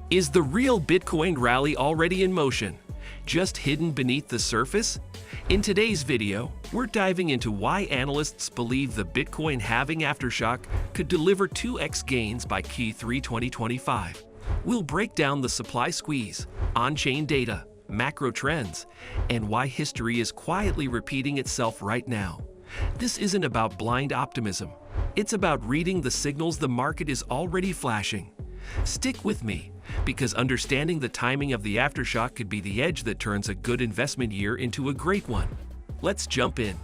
Is the real Bitcoin rally already in motion, just hidden beneath the surface? In today's video, we're diving into why analysts believe the Bitcoin halving aftershock could deliver 2x gains by Q3 2025. We'll break down the supply squeeze, on-chain data, macro trends, and why history is quietly repeating itself right now. This isn't about blind optimism. It's about reading the signals the market is already flashing. Stick with me, because understanding the timing of the aftershock could be the edge that turns a good investment year into a great one. Let's jump in.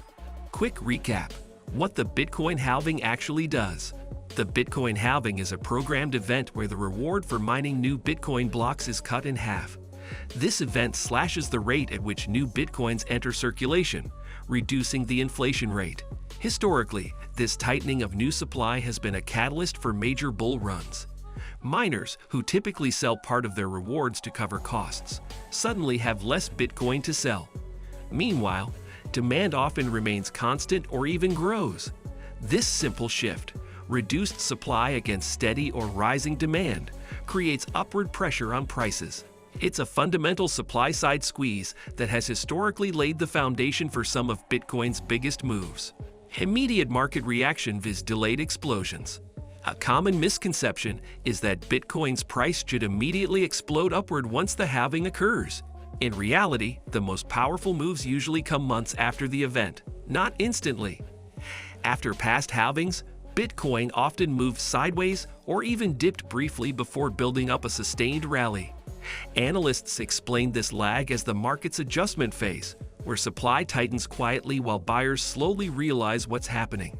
Quick recap: what the Bitcoin halving actually does. The Bitcoin halving is a programmed event where the reward for mining new Bitcoin blocks is cut in half. This event slashes the rate at which new Bitcoins enter circulation, reducing the inflation rate. Historically, this tightening of new supply has been a catalyst for major bull runs. Miners, who typically sell part of their rewards to cover costs, suddenly have less Bitcoin to sell. Meanwhile, demand often remains constant or even grows. This simple shift, reduced supply against steady or rising demand, creates upward pressure on prices. It's a fundamental supply-side squeeze that has historically laid the foundation for some of Bitcoin's biggest moves. Immediate market reaction vs. delayed explosions. A common misconception is that Bitcoin's price should immediately explode upward once the halving occurs. In reality, the most powerful moves usually come months after the event, not instantly. After past halvings, Bitcoin often moved sideways or even dipped briefly before building up a sustained rally. Analysts explain this lag as the market's adjustment phase, where supply tightens quietly while buyers slowly realize what's happening.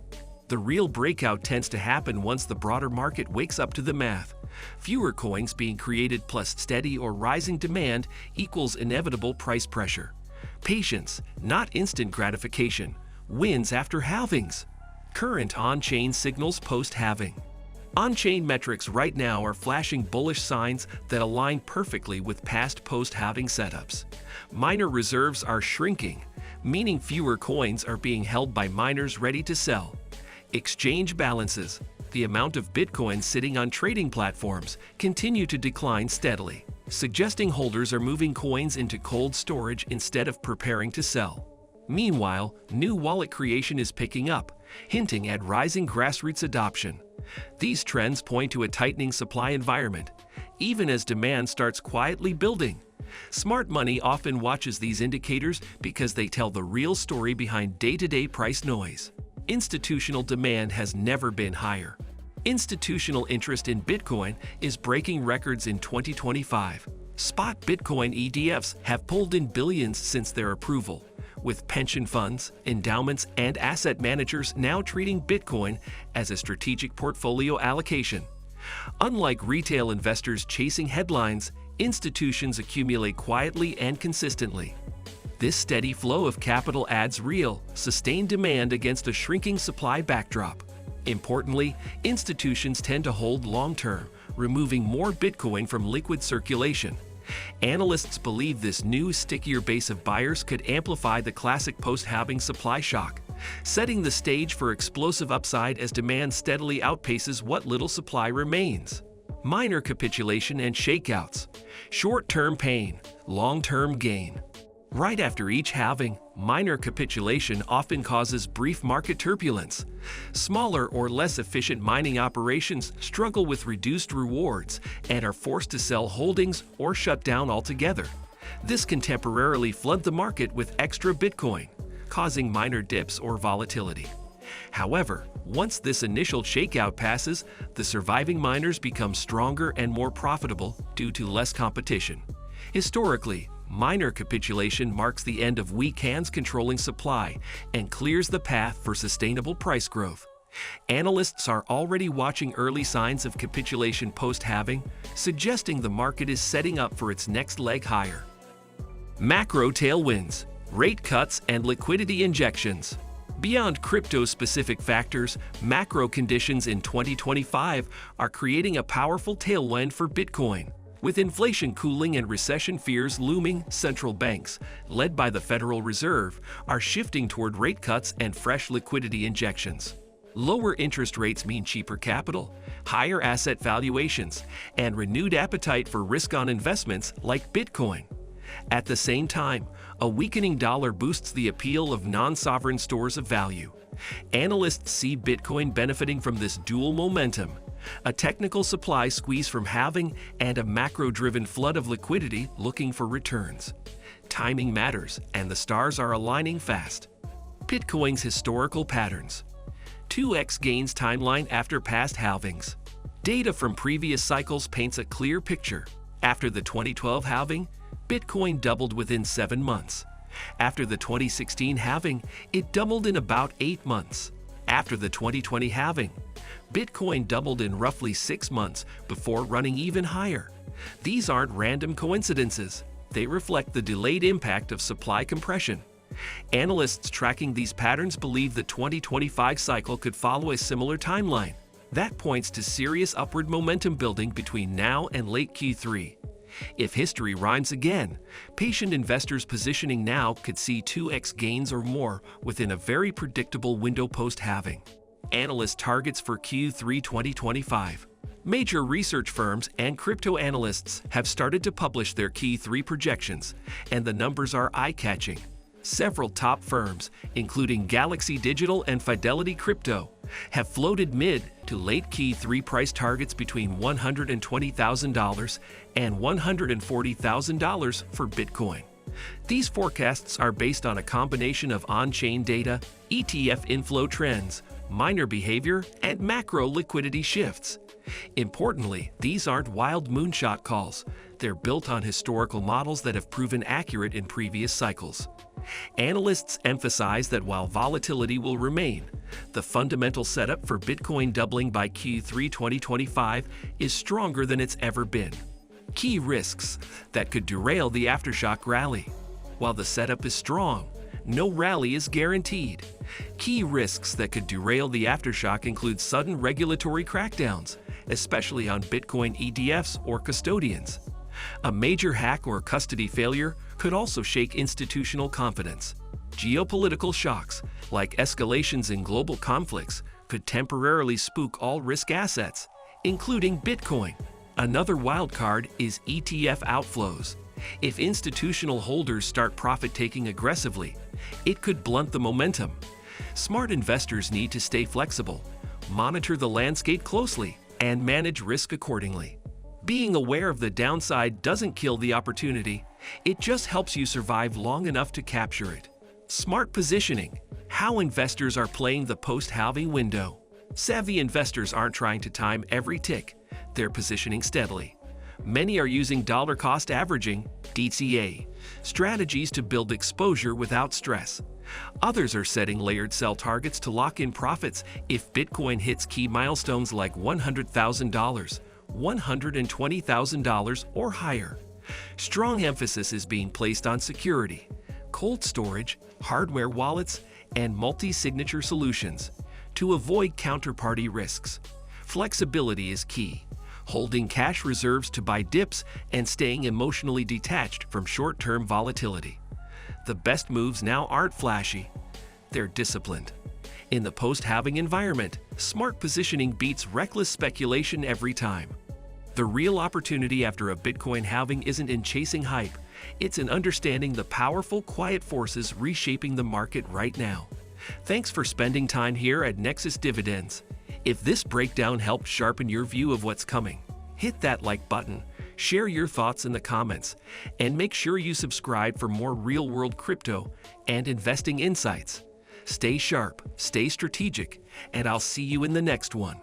The real breakout tends to happen once the broader market wakes up to the math. Fewer coins being created plus steady or rising demand equals inevitable price pressure. Patience, not instant gratification, wins after halvings. Current on-chain signals post-halving. On-chain metrics right now are flashing bullish signs that align perfectly with past post-halving setups. Miner reserves are shrinking, meaning fewer coins are being held by miners ready to sell. Exchange balances, the amount of Bitcoin sitting on trading platforms, continue to decline steadily, suggesting holders are moving coins into cold storage instead of preparing to sell. Meanwhile, new wallet creation is picking up, hinting at rising grassroots adoption. These trends point to a tightening supply environment, even as demand starts quietly building. Smart money often watches these indicators because they tell the real story behind day-to-day price noise. Institutional demand has never been higher. Institutional interest in Bitcoin is breaking records in 2025. Spot Bitcoin ETFs have pulled in billions since their approval, with pension funds, endowments, and asset managers now treating Bitcoin as a strategic portfolio allocation. Unlike retail investors chasing headlines, institutions accumulate quietly and consistently. This steady flow of capital adds real, sustained demand against a shrinking supply backdrop. Importantly, institutions tend to hold long-term, removing more Bitcoin from liquid circulation. Analysts believe this new, stickier base of buyers could amplify the classic post-halving supply shock, setting the stage for explosive upside as demand steadily outpaces what little supply remains. Miner capitulation and shakeouts. Short-term pain, long-term gain. Right after each halving, miner capitulation often causes brief market turbulence. Smaller or less efficient mining operations struggle with reduced rewards and are forced to sell holdings or shut down altogether. This can temporarily flood the market with extra Bitcoin, causing minor dips or volatility. However, once this initial shakeout passes, the surviving miners become stronger and more profitable due to less competition. Historically, miner capitulation marks the end of weak hands controlling supply and clears the path for sustainable price growth. Analysts are already watching early signs of capitulation post-halving, suggesting the market is setting up for its next leg higher. Macro tailwinds, rate cuts, and liquidity injections. Beyond crypto-specific factors, macro conditions in 2025 are creating a powerful tailwind for Bitcoin. With inflation cooling and recession fears looming, central banks, led by the Federal Reserve, are shifting toward rate cuts and fresh liquidity injections. Lower interest rates mean cheaper capital, higher asset valuations, and renewed appetite for risk-on investments like Bitcoin. At the same time, a weakening dollar boosts the appeal of non-sovereign stores of value. Analysts see Bitcoin benefiting from this dual momentum, a technical supply squeeze from halving and a macro-driven flood of liquidity looking for returns. Timing matters, and the stars are aligning fast. Bitcoin's historical patterns. 2x gains timeline after past halvings. Data from previous cycles paints a clear picture. After the 2012 halving, Bitcoin doubled within 7 months. After the 2016 halving, it doubled in about 8 months. After the 2020 halving, Bitcoin doubled in roughly 6 months before running even higher. These aren't random coincidences. They reflect the delayed impact of supply compression. Analysts tracking these patterns believe the 2025 cycle could follow a similar timeline. That points to serious upward momentum building between now and late Q3. If history rhymes again, patient investors positioning now could see 2x gains or more within a very predictable window post-halving. Analyst targets for Q3 2025. Major research firms and crypto analysts have started to publish their Q3 projections, and the numbers are eye-catching. Several top firms, including Galaxy Digital and Fidelity Crypto, have floated mid to late Q3 price targets between $120,000 and $140,000 for Bitcoin. These forecasts are based on a combination of on-chain data, ETF inflow trends, miner behavior, and macro liquidity shifts. Importantly, these aren't wild moonshot calls. They're built on historical models that have proven accurate in previous cycles. Analysts emphasize that while volatility will remain, the fundamental setup for Bitcoin doubling by Q3 2025 is stronger than it's ever been. Key risks that could derail the aftershock rally. While the setup is strong, no rally is guaranteed. Key risks that could derail the aftershock include sudden regulatory crackdowns, especially on Bitcoin ETFs or custodians. A major hack or custody failure could also shake institutional confidence. Geopolitical shocks, like escalations in global conflicts, could temporarily spook all risk assets, including Bitcoin. Another wildcard is ETF outflows. If institutional holders start profit-taking aggressively, it could blunt the momentum. Smart investors need to stay flexible, monitor the landscape closely, and manage risk accordingly. Being aware of the downside doesn't kill the opportunity, it just helps you survive long enough to capture it. Smart positioning. How investors are playing the post-halving window. Savvy investors aren't trying to time every tick, they're positioning steadily. Many are using dollar cost averaging, DCA, strategies to build exposure without stress. Others are setting layered sell targets to lock in profits if Bitcoin hits key milestones like $100,000, $120,000 or higher. Strong emphasis is being placed on security, cold storage, hardware wallets, and multi-signature solutions to avoid counterparty risks. Flexibility is key, holding cash reserves to buy dips and staying emotionally detached from short-term volatility. The best moves now aren't flashy, they're disciplined. In the post-halving environment, smart positioning beats reckless speculation every time. The real opportunity after a Bitcoin halving isn't in chasing hype, it's in understanding the powerful, quiet forces reshaping the market right now. Thanks for spending time here at Nexus Dividends. If this breakdown helped sharpen your view of what's coming, hit that like button, share your thoughts in the comments, and make sure you subscribe for more real-world crypto and investing insights. Stay sharp, stay strategic, and I'll see you in the next one.